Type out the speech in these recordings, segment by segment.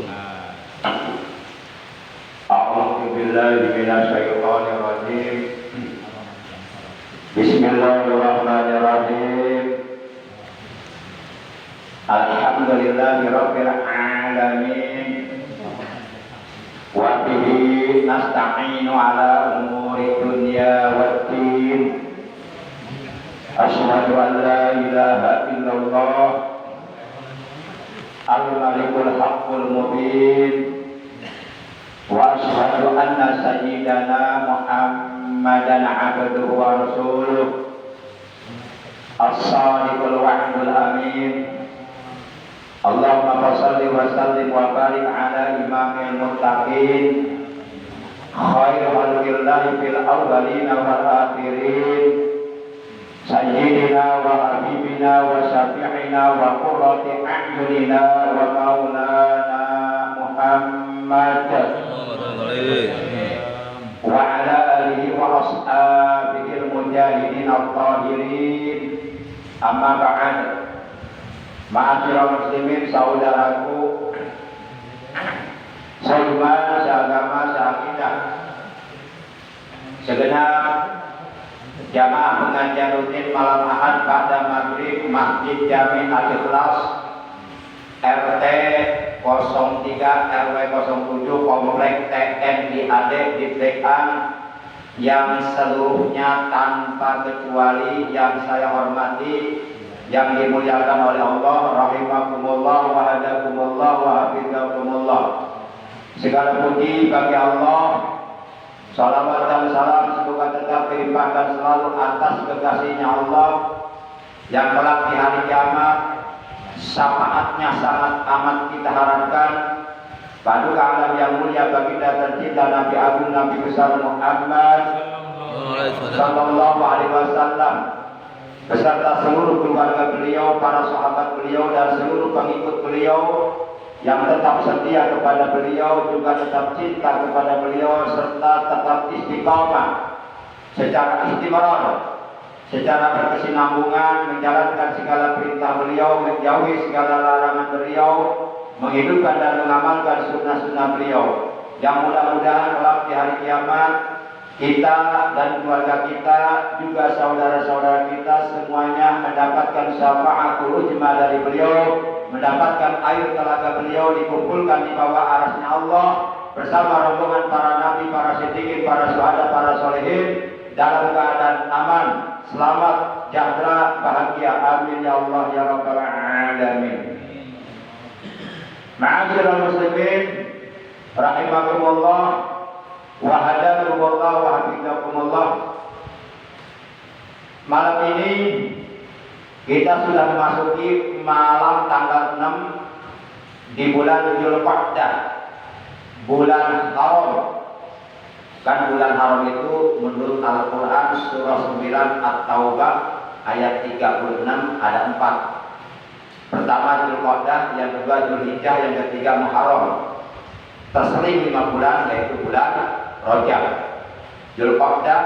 langsung. A'udzu billahi minasyaitonir rajim. Bismillahirrahmanirrahim. Alhamdulillahirabbil alamin. Wa bihi nasta'inu ala umuri dunya waddin. Asyhadu an la ilaha illallah al-malikul haqqul mubin. Wa asyhadu anna sayyidana Muhammadan abduhu wa rasuluh as-sadiqul wa'dul amin. Allahumma shalli wa sallim wa barik ala imamil muttaqin khairul khalqillahi fil awwalin wal akhirin sayyidina wa habibina wa syafi'ina wa qurrati a'yunina wa maulana Muhammad wa ala alihi wa ashabihi al-mujahidin al-tahirin. Amma ba'd. Ma'asyiral muslimin, saudaraku seiman, seagama, seakidah, segenap jamaah pengajian rutin malam Ahad pada maghrib Masjid Jami Al-Ikhlas RT 03 RW 07 Komplek TNIAD di Blekan, yang seluruhnya tanpa kecuali yang saya hormati, yang dimuliakan oleh Allah, rahimakumullah wa hadakumullah wa hafizakumullah. Segala puji bagi Allah, salawat dan salam semoga tetap dilimpahkan selalu atas kekasihnya Allah yang kelak di hari kiamat syafaatnya sangat amat kita harapkan. Paduka alam yang mulia baginda tercinta Nabi Agung Nabi besar Muhammad sallallahu alaihi wasallam beserta seluruh keluarga beliau, para sahabat beliau dan seluruh pengikut beliau yang tetap setia kepada beliau, juga tetap cinta kepada beliau, serta tetap istiqamah secara istimrar, secara berkesinambungan menjalankan segala perintah beliau, menjauhi segala larangan beliau, menghidupkan dan mengamalkan sunnah-sunnah beliau, yang mudah-mudahan kelak di hari kiamat kita dan keluarga kita, juga saudara-saudara kita semuanya mendapatkan syafaatul ujma dari beliau, mendapatkan air telaga beliau, dikumpulkan di bawah arasnya Allah bersama rombongan para nabi, para siddiqin, para syuhada, para solehin dalam keadaan aman, selamat, sejahtera, bahagia. Amin ya Allah ya rabbal alamin. Ma'asyiral muslimin rahimakumullah wa hadakumullah wa hafizakumullah. Malam ini kita sudah memasuki malam tanggal 6 di bulan Dzulqa'dah, bulan haram. Kan bulan haram itu menurut Al-Quran surah 9 At-Taubah ayat 36 ada 4. Pertama Dzulqa'dah, yang kedua Dzulhijjah, yang ketiga Muharram. Terseling 5 bulan, yaitu bulan Rajab, Dzulqa'dah,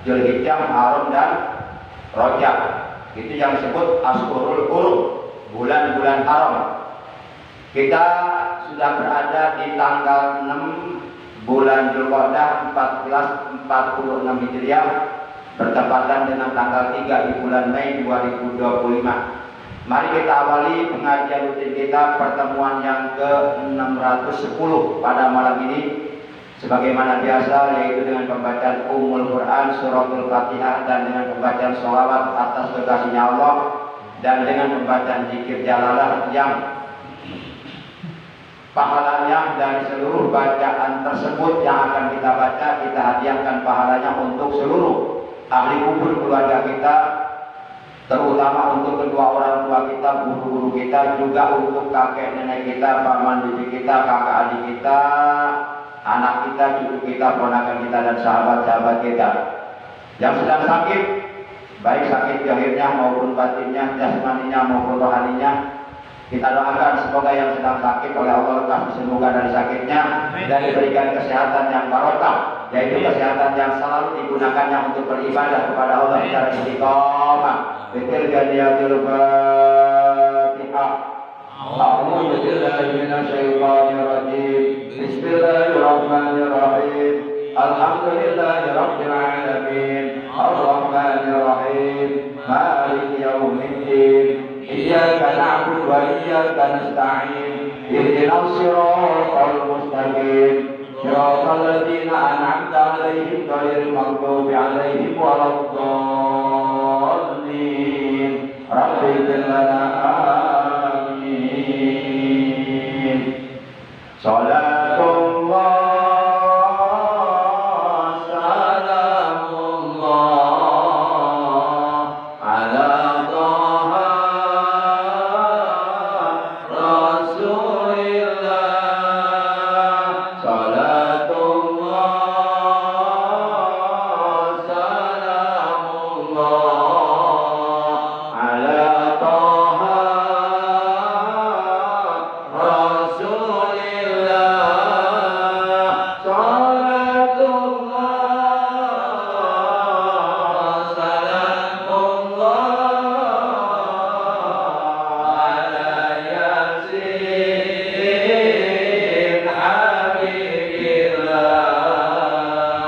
Dzulhijjah, Muharram dan Rajab. Itu yang disebut Ashurul Hurum, bulan-bulan haram. Kita sudah berada di tanggal 6 bulan Dzulqa'dah 1446 Hijriah, bertepatan dengan tanggal 3 di bulan Mei 2025. Mari kita awali pengajian rutin kita, pertemuan yang ke-610 pada malam ini. Sebagaimana biasa, yaitu dengan pembacaan Ummul Quran, Suratul Fatihah, dan dengan pembacaan sholawat atas kekasihnya Allah, dan dengan pembacaan zikir jalalah yang pahalanya dari seluruh bacaan tersebut yang akan kita baca, kita hadiahkan pahalanya untuk seluruh ahli kubur keluarga kita, terutama untuk kedua orang tua kita, guru-guru kita, juga untuk kakek nenek kita, paman bibi kita, kakak adik kita, anak kita, cucu kita, ponakan kita, dan sahabat-sahabat kita yang sedang sakit, baik sakit zahirnya maupun batinnya, jasmaninya maupun rohaninya. Kita doakan semoga yang sedang sakit oleh Allah lekas disembuhkan dari sakitnya dan diberikan kesehatan yang barokah, yaitu kesehatan yang selalu digunakannya untuk beribadah kepada Allah secara istiqomah. Bitil jadiyatul Fatihah. أعوذ بالله من الشيطان الرجيم بسم الله الرحمن الرحيم الحمد لله رب العالمين الرحمن الرحيم مالك يوم الدين إياك نعبد وإياك نستعين اهدنا الصراط المستقيم صراط الذين أنعمت عليهم غير المغضوب عليهم ولا الضالين رب اغفر لنا آمين صلاة الله سلام الله على طه رسول الله صلاة الله سلام الله على طه رسول الله صلاة الله سلام الله على ياسين حبيب الله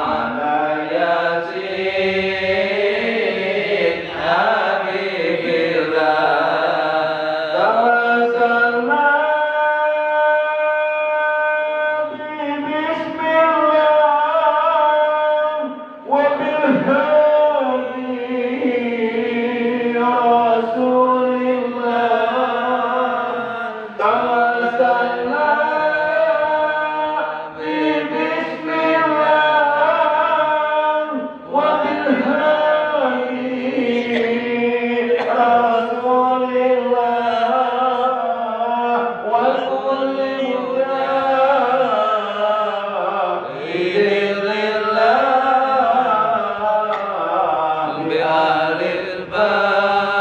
على ياسين حبيب الله توسلنا بسم الله وبالهادي رسول الله توسلنا بسم الله وبالهادي رسول الله وكل مجاهد لله بأهل البدر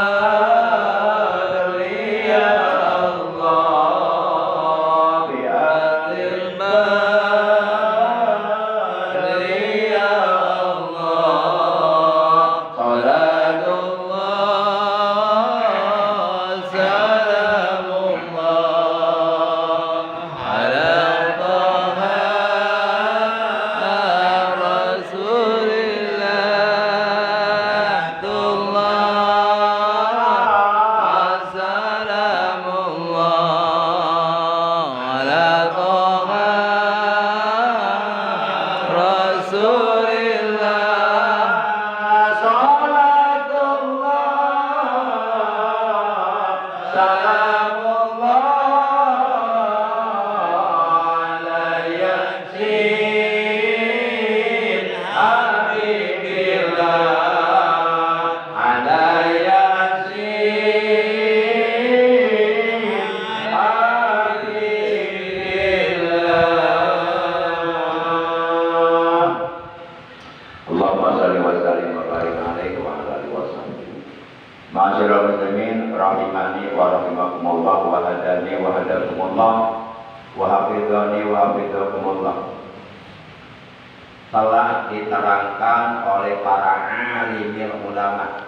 يا الله بأهل البدر يا الله صلاة الله سلام الله على طه رسول الله الله سلام الله على طه رسول الله صلاة الله سلام الله على ياسين حبيب الله على ياسين حبيب الله Allahumma shalli wa sallim wa barik alaihi wa ala alihi wa sahbihi. Ma'asyiral muslimin rahimani wa rahimakumullah wa hadani wa hadakumullah wa hafizani wa hafizakumullah. Telah diterangkan oleh para alimil ulama,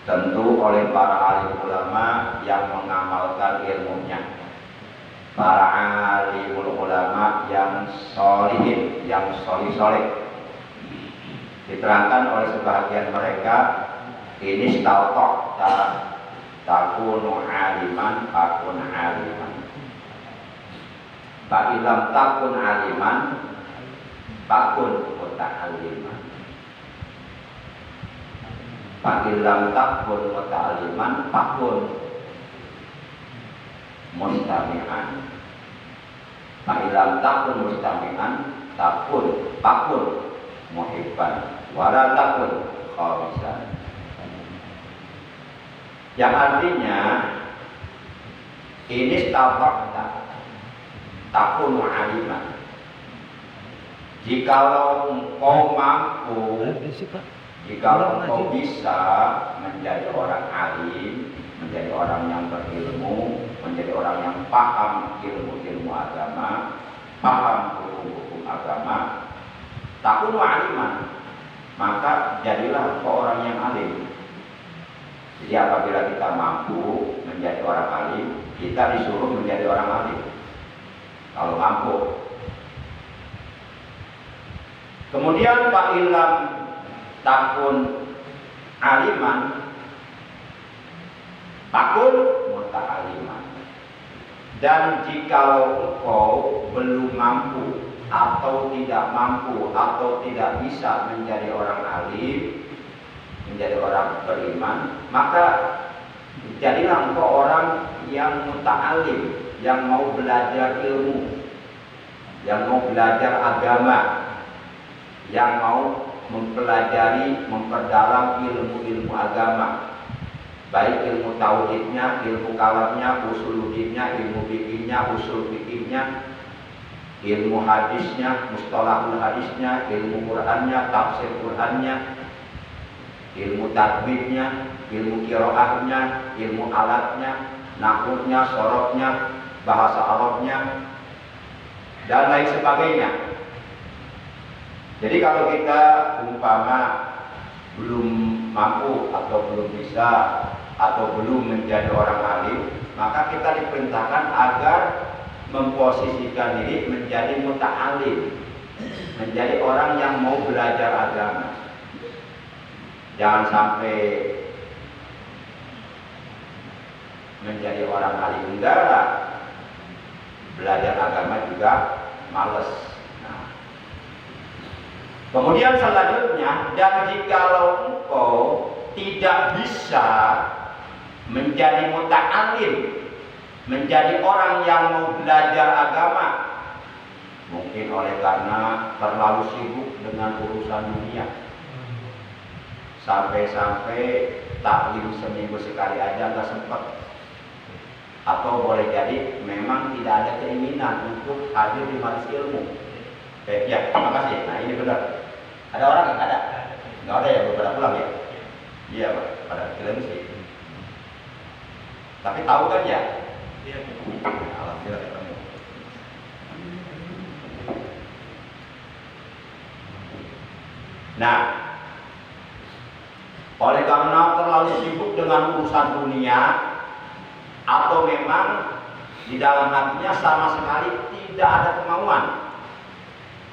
tentu oleh para alim ulama yang mengamalkan ilmunya, para alimul ulama yang solihin, yang solih-solih. Diterangkan oleh sebagian mereka, ini stautok takunu aliman, takun aliman. Fa'ilam takun aliman, takun muta'aliman. Fa'ilam takun muta'aliman, takun mustami'an. Fa'ilam takun mustami'an, takun muhibban, wala takun khabisan. Yang artinya ini stafakta takun aliman. Jikalau engkau mampu, jikalau engkau bisa menjadi orang alim, menjadi orang yang berilmu, menjadi orang yang paham ilmu-ilmu agama, paham hukum-hukum agama, takunu aliman, maka jadilah engkau orang yang alim. Jadi apabila kita mampu menjadi orang alim, kita disuruh menjadi orang alim. Kalau mampu. Kemudian Pak Ilham takun aliman, takun muta'aliman. Dan jikalau engkau belum mampu atau tidak mampu atau tidak bisa menjadi orang alim, menjadi orang beriman, maka jadilah engkau orang yang muta'alim, yang mau belajar ilmu, yang mau belajar agama, yang mau mempelajari, memperdalam ilmu-ilmu agama, baik ilmu tauhidnya, ilmu kalamnya, usuluddinnya, ilmu fikihnya, usul fikihnya, ilmu hadisnya, mustalahul hadisnya, ilmu Qur'annya, tafsir Qur'annya, ilmu tajwidnya, ilmu qiraahnya, ilmu alatnya, nahwunya, sorofnya, bahasa Arabnya, dan lain sebagainya. Jadi kalau kita umpama belum mampu atau belum bisa atau belum menjadi orang alim, maka kita diperintahkan agar memposisikan diri menjadi muta'alim, menjadi orang yang mau belajar agama. Jangan sampai menjadi orang alim enggak, belajar agama juga males. Nah. Kemudian selanjutnya, dan jikalau engkau tidak bisa menjadi muta'alim, menjadi orang yang mau belajar agama, mungkin oleh karena terlalu sibuk dengan urusan dunia, sampai-sampai taklim seminggu sekali aja nggak sempat, atau boleh jadi memang tidak ada keinginan untuk hadir di majelis ilmu. Ya, terima kasih. Nah ini benar. Ada orang yang ada? Nggak ada ya, beberapa pulang ya? Iya Pak, pada film sih. Tapi tahu kan ya? Iya. Alhamdulillah ketemu. Nah, oleh karena terlalu sibuk dengan urusan dunia, atau memang di dalam hatinya sama sekali tidak ada kemauan,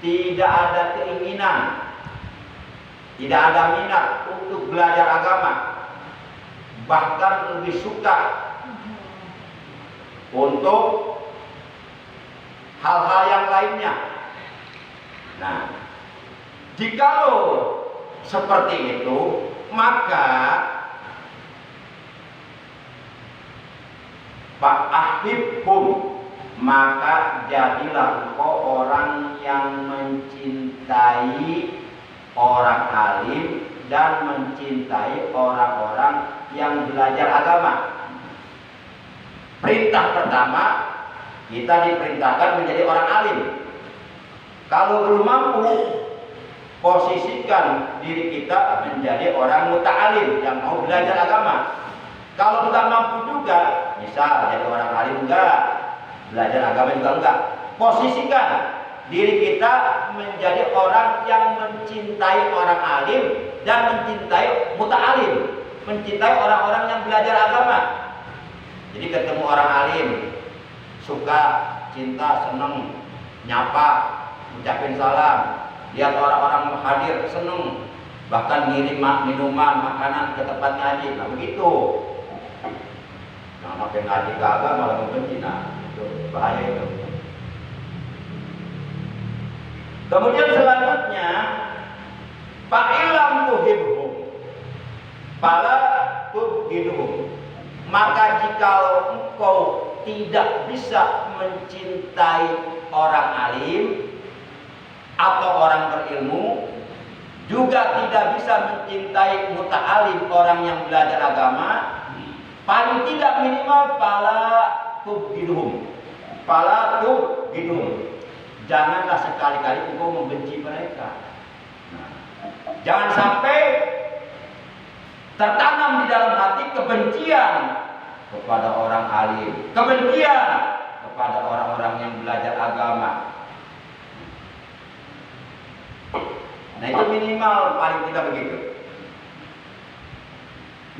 tidak ada keinginan, tidak ada minat untuk belajar agama, bahkan lebih suka untuk hal-hal yang lainnya. Nah, jikalau seperti itu, maka fa'ahibhum, maka jadilah engkau orang yang mencintai orang alim dan mencintai orang-orang yang belajar agama. Perintah pertama, kita diperintahkan menjadi orang alim. Kalau belum mampu, posisikan diri kita menjadi orang muta'alim yang mau belajar agama. Kalau tidak mampu juga, misal jadi orang alim enggak, belajar agama juga enggak, posisikan diri kita menjadi orang yang mencintai orang alim dan mencintai muta'alim, mencintai orang-orang yang belajar agama. Jadi ketemu orang alim, suka, cinta, seneng, nyapa, ucapin salam, lihat orang-orang hadir, seneng, bahkan ngirim minuman, makanan ke tempat ngaji. Nah begitu. Nah, makin ngaji kagak malah membenci, nah itu bahaya itu. Kemudian selanjutnya, fa'ilam tuhibhum fala tubghidhum, maka jikalau engkau tidak bisa mencintai orang alim atau orang berilmu, juga tidak bisa mencintai muta'alim, orang yang belajar agama, paling tidak minimal fala tubghidhum, janganlah sekali-kali engkau membenci mereka. Nah, jangan sampai tertanam di dalam hati kebencian kepada orang alim, kebencian kepada orang-orang yang belajar agama. Nah itu minimal paling tidak begitu.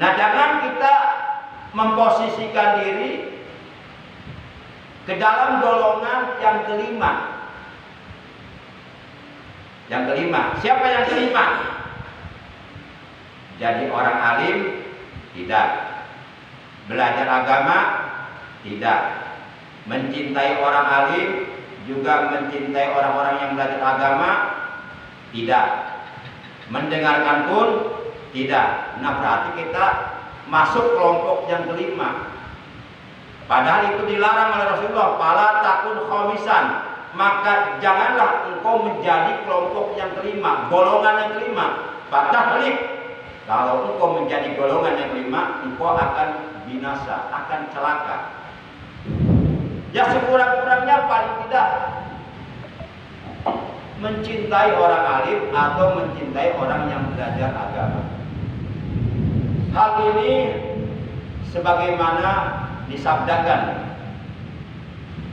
Nah, jangan kita memposisikan diri ke dalam golongan yang kelima. Yang kelima, siapa yang kelima? Jadi orang alim? Tidak. Belajar agama? Tidak. Mencintai orang alim, juga mencintai orang-orang yang belajar agama? Tidak. Mendengarkan pun? Tidak. Nah, berarti kita masuk kelompok yang kelima. Padahal itu dilarang oleh Rasulullah. Fala takun khomisan. Maka janganlah engkau menjadi kelompok yang kelima, golongan yang kelima. Fatahlik. Kalau engkau menjadi golongan yang kelima, engkau akan binasa, akan celaka. Ya sekurang-kurangnya paling tidak mencintai orang alim atau mencintai orang yang belajar agama. Hal ini sebagaimana disabdakan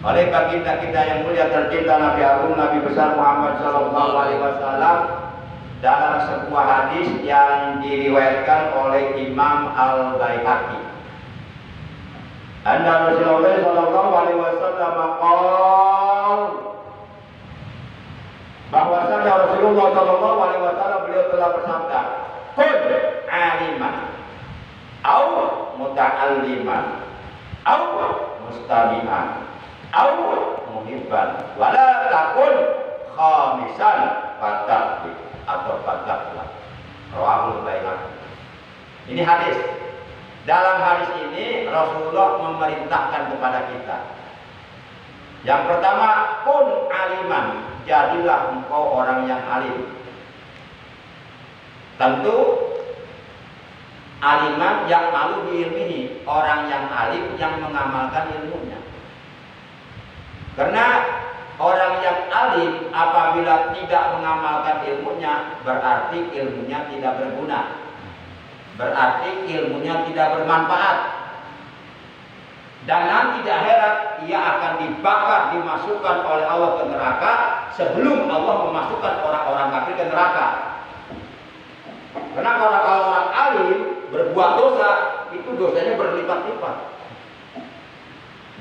oleh baginda kita yang mulia tercinta Nabi Agung Nabi besar Muhammad Sallallahu Alaihi Wasallam dalam sebuah hadis yang diriwayatkan oleh Imam Al-Baihaqi. Anna Rasulullah Sallallahu Alaihi Wasallam qol, bahwasanya Rasulullah Sallallahu Alaihi Wasallam beliau telah bersabda, kun aliman, au muta'alliman, au mustami'an, au muhibban, wala takun khamisan fatakli atau fataklah. Rawahul Baihaqi. Ini hadis. Dalam hadis ini Rasulullah memerintahkan kepada kita. Yang pertama, kun aliman, jadilah engkau orang yang alim. Tentu aliman yang malu diilmihi, orang yang alim yang mengamalkan ilmunya. Karena orang yang alim apabila tidak mengamalkan ilmunya, berarti ilmunya tidak berguna. Berarti ilmunya tidak bermanfaat. Dan nanti di akhirat ia akan dibakar, dimasukkan oleh Allah ke neraka sebelum Allah memasukkan orang-orang kafir ke neraka. Karena kalau orang alim berbuat dosa, itu dosanya berlipat-lipat.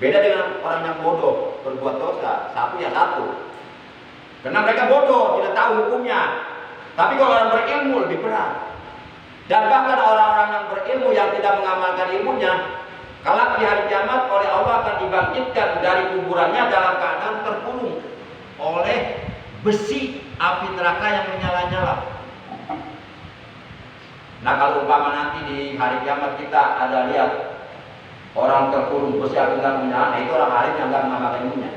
Beda dengan orang yang bodoh berbuat dosa, satu ya satu. Karena mereka bodoh, tidak tahu hukumnya. Tapi kalau orang berilmu lebih berat. Dan bahkan orang-orang yang berilmu yang tidak mengamalkan ilmunya, kelak di hari kiamat oleh Allah akan dibangkitkan dari kuburannya dalam keadaan terkurung oleh besi api neraka yang menyala-nyala. Nah, kalau umpama nanti di hari kiamat kita ada lihat orang terkurung besi api neraka menyala, itu orang alim yang tidak mengamalkan ilmunya.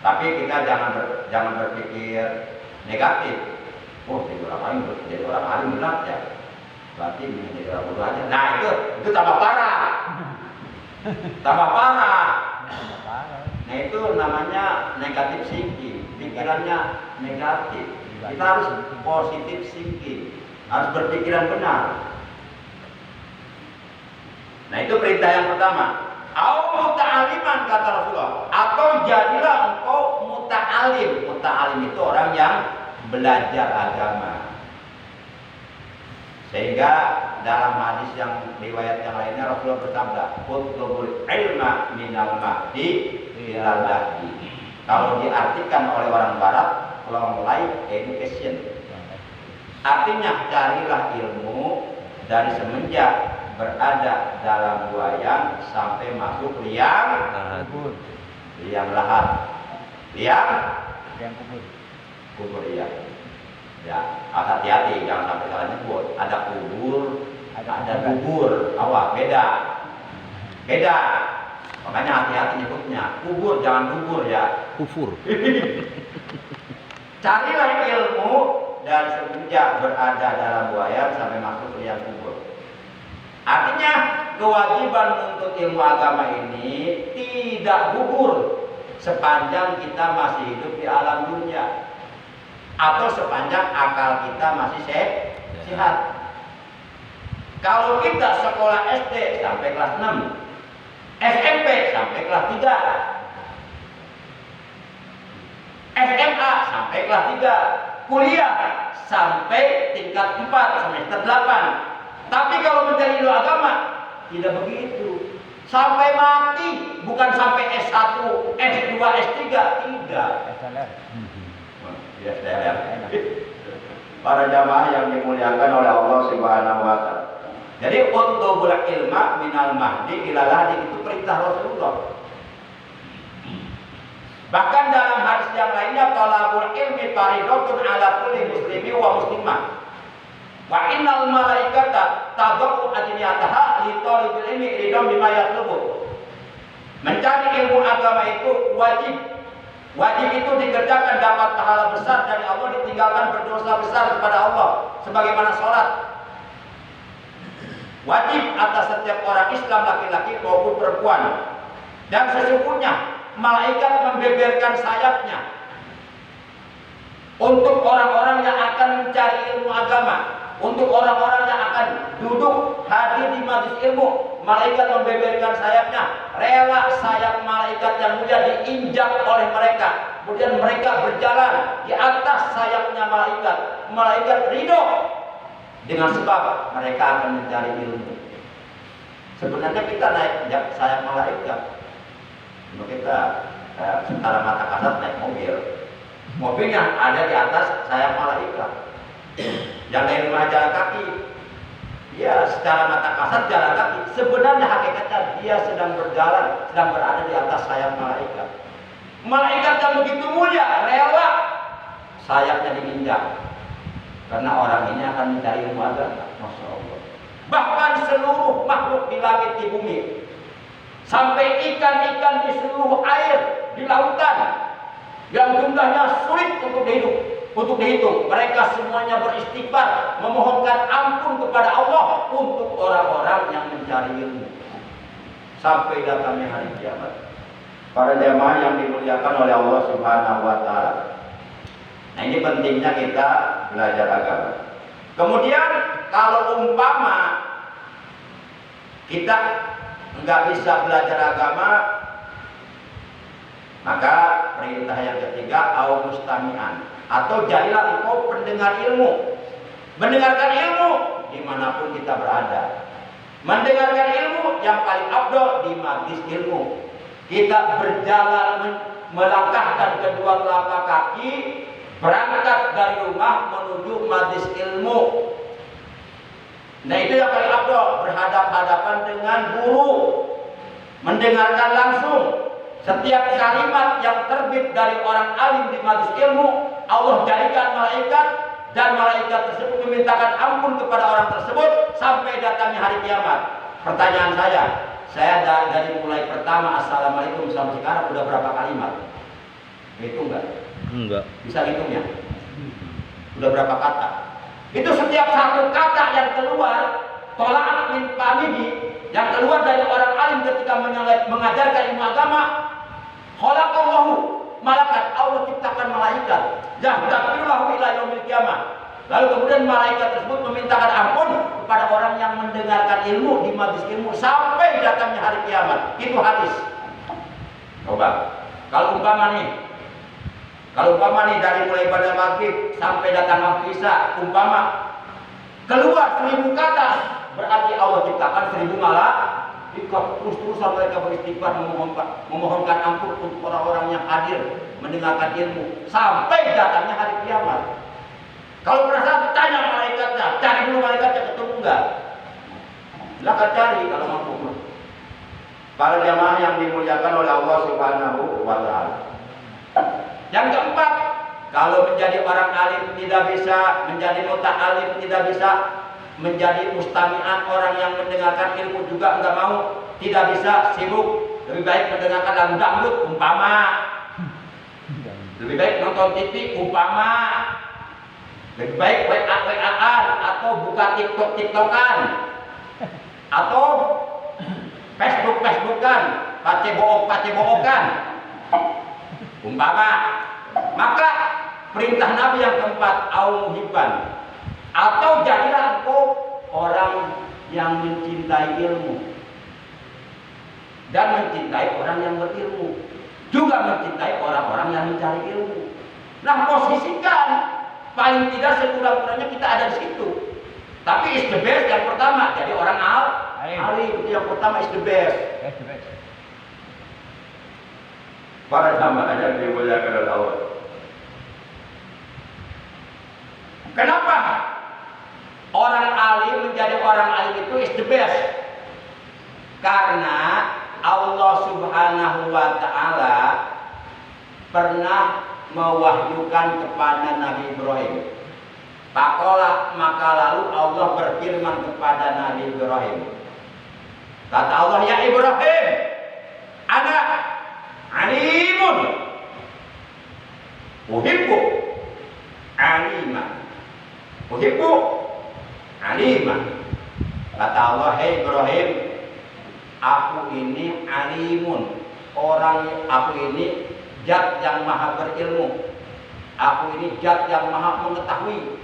Tapi kita jangan berpikir negatif. Oh, jadi orang alim benar ya. Berarti menjadi orang bodoh aja. Nah, itu tambah parah. Tambah parah. Nah, itu namanya negatif thinking. Pikirannya negatif. Kita harus positif thinking. Harus berpikiran benar. Nah, itu perintah yang pertama. Au muta'aliman kata Rasulullah, atau jadilah engkau muta'alim. Muta'alim itu orang yang belajar agama. Sehingga dalam hadis yang riwayat yang lainnya Rasulullah bersabda, "Utlubul ilma minal mahdi ilal lahdi." Kalau diartikan oleh orang barat, long life education. Artinya carilah ilmu dari semenjak berada dalam buayan sampai masuk liang kubur. Liang lahat. Liang kubur iya. Ya, hati-hati jangan sampai salah nyebut. Ada kubur, ada kubur. Awas, beda. Beda. Makanya hati-hati nyebutnya. Kubur jangan kubur ya. Kufur. Carilah ilmu dari semenjak berada dalam buayan sampai masuk liang kubur. Artinya kewajiban untuk ilmu agama ini tidak gugur sepanjang kita masih hidup di alam dunia atau sepanjang akal kita masih sehat. Kalau kita sekolah SD sampai kelas 6, SMP sampai kelas 3, SMA sampai kelas 3, kuliah sampai tingkat 4 semester 8. Tapi kalau mencari ilmu agama tidak begitu. Sampai mati, bukan sampai S1, S2, S3, tidak. Para jamaah yang dimuliakan oleh Allah Subhanahu wa taala. Jadi utlubul ilma minal mahdi ila lahdi itu perintah Rasulullah. Bahkan dalam hadis yang lainnya talabul ilmi faridatun ala kulli muslimi wa muslimah. Wa innal malaikata tadau ajniyataha li talibil ilmi ridam bima yatlubu. Mencari ilmu agama itu wajib. Wajib itu dikerjakan dapat pahala besar dari Allah, ditinggalkan berdosa besar kepada Allah sebagaimana sholat. Wajib atas setiap orang Islam laki-laki maupun perempuan. Dan sesungguhnya malaikat membeberkan sayapnya untuk orang-orang yang akan mencari ilmu agama, untuk orang-orang yang akan duduk hadir di majelis ilmu. Malaikat membeberkan sayapnya, rela sayap malaikat yang mulia diinjak oleh mereka. Kemudian mereka berjalan di atas sayapnya malaikat. Malaikat ridho dengan sebab mereka akan mencari ilmu. Sebenarnya kita naik sayap malaikat. Kita secara mata kasat naik mobil. Mobilnya ada di atas sayap malaikat. Yang dari rumah jalan kaki, dia secara mata kasat jalan kaki. Sebenarnya hakikatnya dia sedang berjalan, sedang berada di atas sayap malaikat. Malaikat yang begitu mulia rela sayapnya diinjak karena orang ini akan mencari ilmu agama. Masya Allah. Bahkan seluruh makhluk di langit di bumi, sampai ikan-ikan di seluruh air di lautan yang jumlahnya sulit untuk dihitung, mereka semuanya beristighfar, memohonkan ampun kepada Allah untuk orang-orang yang mencari ilmu sampai datangnya hari kiamat. Para jamaah yang dimuliakan oleh Allah Subhanahu wa taala. Nah, ini pentingnya kita belajar agama. Kemudian kalau umpama kita nggak bisa belajar agama, maka perintah yang ketiga au mustami'an, atau jadilah engkau pendengar ilmu. Mendengarkan ilmu dimanapun kita berada. Mendengarkan ilmu yang paling afdal di majelis ilmu. Kita berjalan melangkahkan kedua telapak kaki, berangkat dari rumah menuju majelis ilmu. Nah, itu yang paling afdal, berhadap-hadapan dengan guru, mendengarkan langsung. Setiap kalimat yang terbit dari orang alim di majelis ilmu, Allah jadikan malaikat, dan malaikat tersebut memintakan ampun kepada orang tersebut sampai datangnya hari kiamat. Pertanyaan saya dari mulai pertama assalamualaikum sampai sekarang udah berapa kalimat? Hitung enggak? Enggak. Bisa hitungnya? Udah berapa kata? Itu setiap satu kata yang keluar, tolak min pamidi, yang keluar dari orang alim ketika mengajarkan ilmu agama, khalaqallahu malaikat, Allah ciptakan malaikat, yaghfirullahu ila yaumil qiyamah. Lalu kemudian malaikat tersebut memintakan ampun kepada orang yang mendengarkan ilmu di majelis ilmu sampai datangnya hari kiamat. Itu hadis. Coba, kalau umpama nih dari mulai pada maghrib sampai datang waktu isya, umpama keluar 1000 kata, berarti Allah ciptakan 1000 malaikat. Terus-terusan mereka beristighfar, memohonkan ampun untuk orang-orang yang hadir mendengarkan ilmu sampai datangnya hari kiamat. Kalau perasaan tanya malaikatnya, cari dulu malaikatnya, ketemu enggak? Silakan cari kalau mampu. Para jamaah yang dimuliakan oleh Allah Subhanahu wa taala. Yang keempat, kalau menjadi orang alim tidak bisa, menjadi muta'alim tidak bisa, menjadi mustami'an, orang yang mendengarkan ilmu juga enggak mau, tidak bisa, sibuk, lebih baik mendengarkan lagu dangdut umpama, lebih baik nonton TV umpama, lebih baik WA-WA-an atau buka TikTok-TikTokan atau Facebook-Facebookan, pacebook-pacebokan umpama. Maka perintah Nabi yang keempat, au muhibban, atau jadilah engkau orang yang mencintai ilmu dan mencintai orang yang berilmu, juga mencintai orang-orang yang mencari ilmu. Nah, posisikan paling tidak sekurang-kurangnya kita ada di situ. Tapi is the best yang pertama, jadi orang alim itu yang pertama is the best. Para jamaah yang dimuliakan oleh Allah. Kenapa orang alim menjadi orang alim itu is the best? Karena Allah Subhanahu wa Ta'ala pernah mewahyukan kepada Nabi Ibrahim. Pakola, maka lalu Allah berfirman kepada Nabi Ibrahim. Kata Allah, ya Ibrahim, ana alimun uhibbu aliman. Uhibbu aliman. Kata Allah, hei Ibrahim, aku ini alimun, aku ini zat yang maha berilmu, aku ini zat yang maha mengetahui,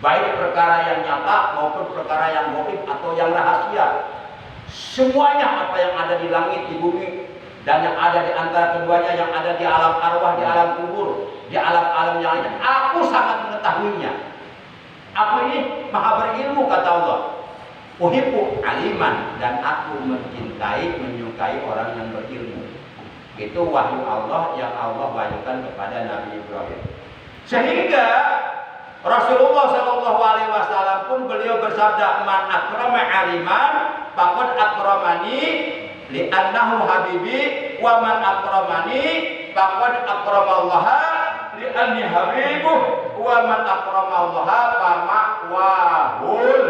baik perkara yang nyata maupun perkara yang gaib atau yang rahasia. Semuanya apa yang ada di langit, di bumi, dan yang ada di antara keduanya, yang ada di alam arwah, di alam kubur, di alam-alam yang lainnya, aku sangat mengetahuinya. Aku ini maha berilmu, kata Allah. Uhibbu aliman, dan aku mencintai, menyukai orang yang berilmu. Itu wahyu Allah yang Allah wahyukan kepada Nabi Ibrahim. Sehingga Rasulullah SAW pun beliau bersabda, man akrama aliman faqad akramani li'annahu habibi, wa man akramani faqad akramallaha li'anni habibuh, wa man akramallaha fama'wahul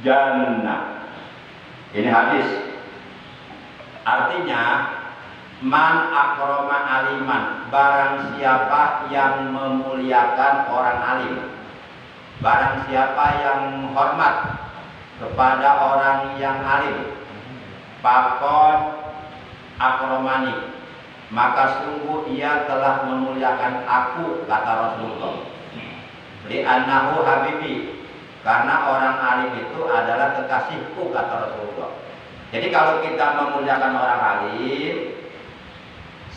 jannah. Ini hadis. Artinya, man akrama aliman, barang siapa yang memuliakan orang alim, barang siapa yang hormat kepada orang yang alim, faqad akramani, maka sungguh ia telah memuliakan aku, kata Rasulullah. Li'annahu habibi, karena orang alim itu adalah kekasihku, kata Rasulullah. Jadi kalau kita memuliakan orang alim,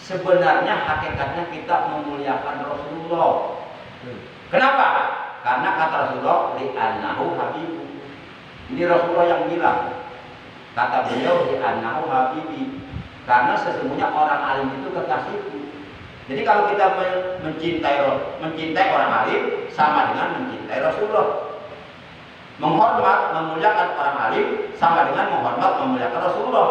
sebenarnya hakikatnya kita memuliakan Rasulullah. Kenapa? Karena kata Rasulullah, li'annahu habibu. Ini Rasulullah yang bilang. Kata beliau, li'annahu habibi, karena sesungguhnya orang alim itu kekasihku. Jadi kalau kita mencintai orang alim, sama dengan mencintai Rasulullah. Menghormat, memuliakan orang alim, sama dengan menghormat, memuliakan Rasulullah.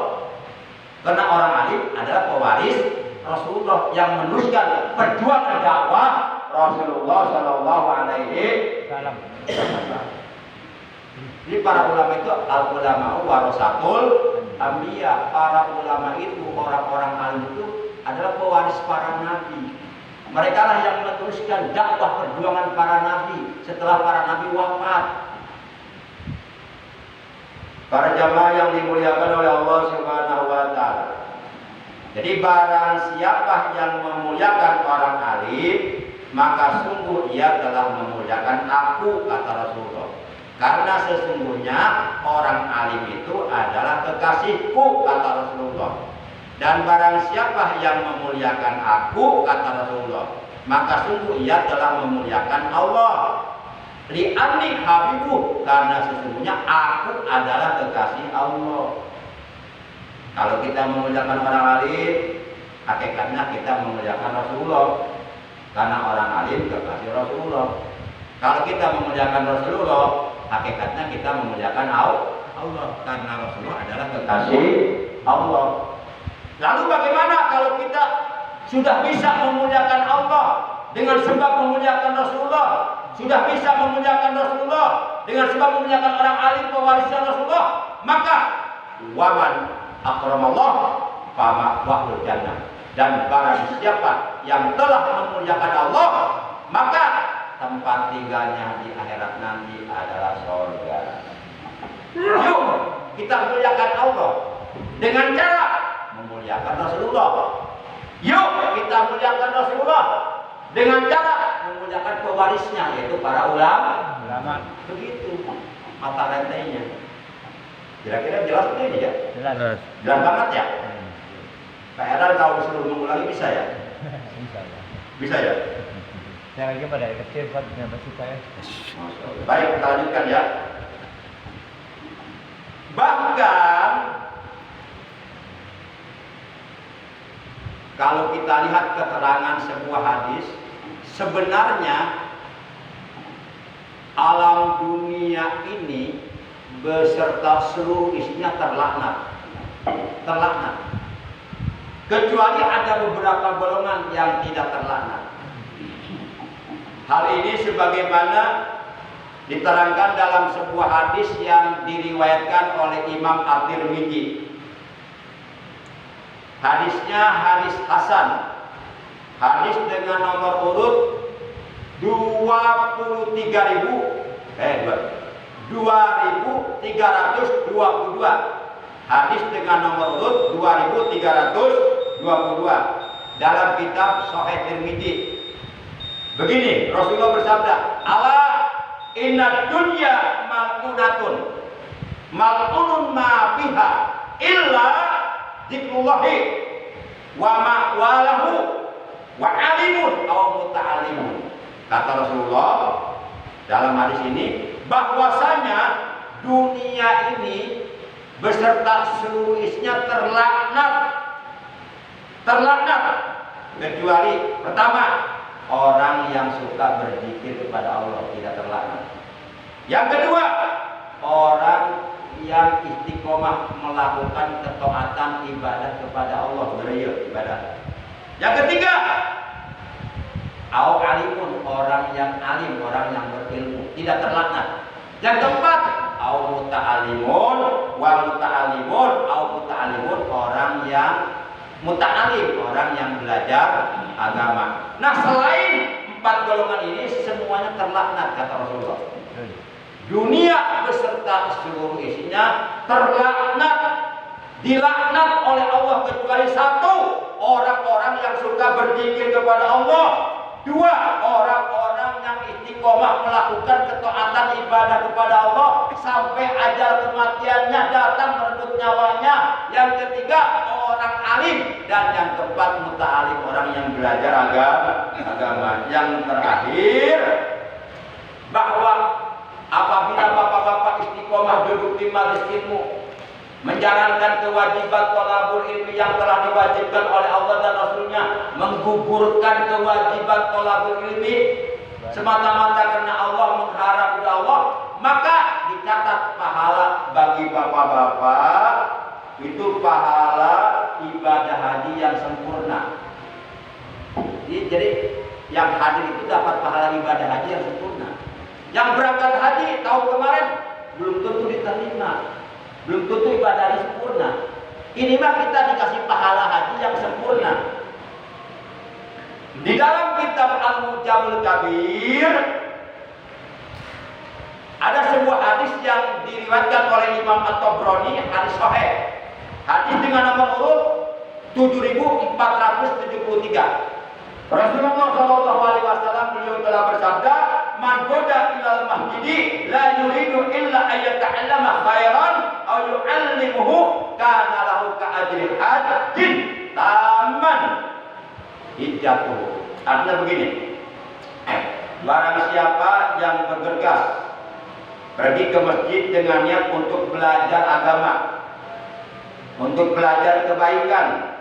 Karena orang alim adalah pewaris Rasulullah yang meneruskan perjuangan dakwah Rasulullah Shallallahu Alaihi Wasallam. Jadi para ulama itu al-ulama warasatul anbiya. Para ulama itu, orang-orang alim itu adalah pewaris para nabi. Mereka lah yang meneruskan dakwah perjuangan para nabi setelah para nabi wafat. Para jamaah yang dimuliakan oleh Allah Subhanahu wa Ta'ala. Jadi barang siapa yang memuliakan orang alim, maka sungguh ia telah memuliakan aku, kata Rasulullah. Karena sesungguhnya orang alim itu adalah kekasihku, kata Rasulullah. Dan barang siapa yang memuliakan aku, kata Rasulullah, maka sungguh ia telah memuliakan Allah. Li'anni habibuh, karena sesungguhnya aku adalah kekasih Allah. Kalau kita memuliakan orang alim, hakikatnya kita memuliakan Rasulullah. Karena orang alim kekasih Rasulullah. Kalau kita memuliakan Rasulullah, hakikatnya kita memuliakan Allah. Karena Rasulullah adalah kekasih Allah. Lalu bagaimana kalau kita sudah bisa memuliakan Allah dengan sebab memuliakan Rasulullah, sudah bisa memuliakan Rasulullah dengan sebab memuliakan orang alim pewarisnya Rasulullah, maka waman akramallah fama'wahul jannah. Dan barang siapa yang telah memuliakan Allah, maka tempat tinggalnya di akhirat nanti adalah surga. Yuk kita muliakan Allah dengan cara memuliakan Rasulullah. Yuk kita muliakan Rasulullah dengan cara memuliakan pewarisnya, yaitu para ulama. Begitu mata rantainya. Kira-kira jelas ini ya? Jelas. Jelas banget ya? Pak Eral kalau disuruh mengulangi bisa ya? Bisa ya? Saya lagi pada kecil Pak, kenapa sih saya? Baik, kita lanjutkan ya. Bahkan kalau kita lihat keterangan sebuah hadis, sebenarnya alam dunia ini beserta seluruh isinya terlaknat. Kecuali ada beberapa golongan yang tidak terlaknat. Hal ini sebagaimana diterangkan dalam sebuah hadis yang diriwayatkan oleh Imam At-Tirmidzi. Hadisnya hadis hasan. Hadis dengan nomor urut 2322. Hadis dengan nomor urut 2322 dalam kitab Sahih Tirmidzi. Begini, Rasulullah bersabda, "Ala inna dunya mal'unatun, mal'unun ma fiha illa dzikrullahi wa ma'walahu wa alimun aw muta'allimun." Kata Rasulullah dalam hadis ini bahwasanya dunia ini beserta seluruh isinya terlaknat kecuali pertama, orang yang suka berzikir kepada Allah tidak terlaknat. Yang kedua, orang yang istiqomah melakukan ketaatan ibadah kepada Allah, ibadah. Yang ketiga, au alimun, orang yang alim, orang yang berilmu, tidak terlaknat. Yang keempat, au muta'alimun, orang yang muta'alim, orang yang belajar agama. Nah, selain 4 golongan ini semuanya terlaknat, kata Rasulullah. Dunia beserta seluruh isinya terlaknat, dilaknat oleh Allah kecuali satu, orang-orang yang suka berzikir kepada Allah. 2, orang-orang yang istiqomah melakukan ketaatan ibadah kepada Allah sampai ajal kematiannya datang merebut nyawanya. Yang ketiga, orang alim. Dan yang keempat, muta'alim, orang yang belajar agama. Yang terakhir, bahwa apabila bapak-bapak istiqomah duduk di majelis ilmu, menjalankan kewajiban thalabul ilmi yang telah diwajibkan oleh Allah dan Rasulnya, menggugurkan kewajiban thalabul ilmi semata-mata karena Allah, mengharap kepada Allah, maka dicatat pahala bagi bapak-bapak itu pahala ibadah haji yang sempurna. Jadi yang hadir itu dapat pahala ibadah haji yang sempurna. Yang berangkat haji tahun kemarin belum tentu diterima, belum tentu ibadahnya sempurna. Ini mah kita dikasih pahala haji yang sempurna. Di dalam kitab Al-Mu'jamul Kabir ada sebuah hadis yang diriwayatkan oleh Imam At-Tabrani, hadis sahih. Hadis dengan nomor urut 7473. Rasulullah Shallallahu Alaihi Wasallam beliau telah bersabda, "Man goda ilal masjidi la yuridu illa ayyata'allama khairan aw yu'allimuhu kana lahu ka'ajri hajjin taman hijjatuhu." Artinya begini, barang siapa yang bergegas pergi ke masjid dengan niat untuk belajar agama, untuk belajar kebaikan,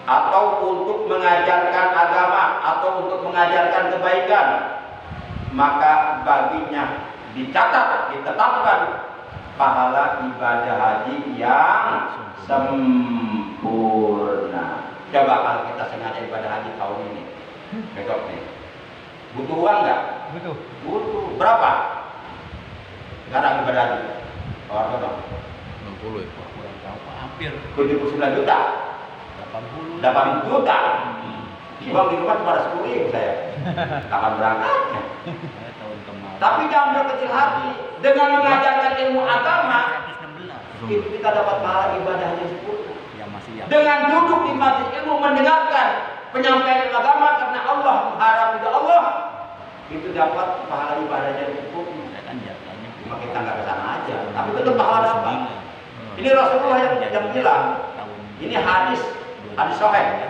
atau untuk mengajarkan agama, atau untuk mengajarkan kebaikan, maka baginya dicatat, ditetapkan pahala ibadah haji yang sempurna. Coba kalau kita sengaja ibadah haji tahun ini, besok nih, butuh uang nggak? Butuh. Berapa? Sekarang ibadah haji, berapa? 60 ya Pak. Hampir 79 juta. 8 juta. Uang di rumah cuma 10.000 saya. Kapan berangkatnya? tahun kemarin. Tapi jangan berkecil hati. Dengan mengajarkan ilmu agama, itu kita dapat pahala ibadah yang sempurna. Yang masih Dengan duduk di majelis ilmu mendengarkan penyampaian agama karena Allah, mengharap ridha Allah, itu dapat pahala ibadahnya sempurna. Cuma kita nggak ke sana aja, tapi tetap pahala dapat. Ini Rasulullah yang bilang. Ini hadis sahih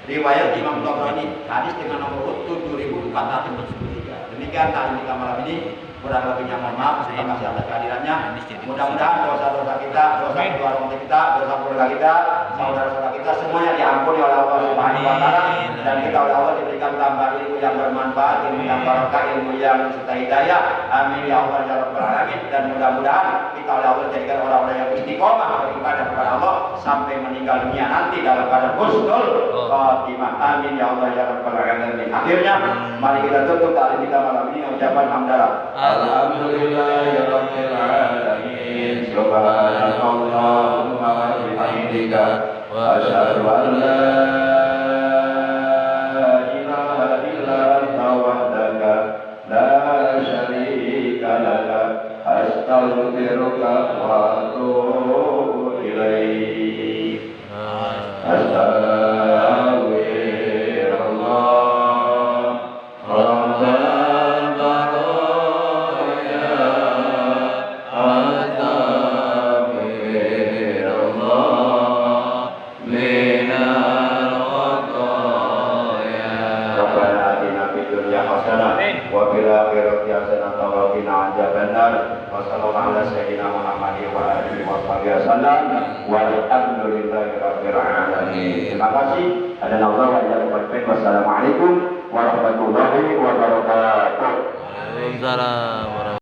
riwayat Imam Tabrani, hadis dengan nomor 7473. Fatihah bersyukur. Demikian taklim kita malam ini. Kurang lebihnya mohon maaf. Terima kasih atas kehadirannya. Mudah-mudahan dosa-dosa kita, dosa kedua orang tua kita, dosa keluarga kita, saudara-saudara kita semuanya diampuni oleh Allah Subhanahu wa taala dan kita oleh Allah diberikan tambahan ilmu yang bermanfaat, ilmu yang barokah, ilmu yang serta hidayah. Amin ya Allah ya rabbal alamin. Dan mudah-mudahan kita oleh Allah jadikan orang-orang yang istiqomah beribadah kepada Allah sampai meninggal dunia nanti dalam keadaan husnul khatimah. Amin ya Allah ya rabbal alamin. Akhirnya mari kita tutup taklim kita malam ini ucapan hamdalah. Alhamdulillahirabbil alamin. Subhanallahumma wa bihamdika asyhadu an la ilaha illa anta wahdaka la syarika laka astaghfiruka wa atubu ilaik. Terima kasih. Ada Allah wa Wassalamualaikum warahmatullahi wabarakatuh. Waalaikumsalam.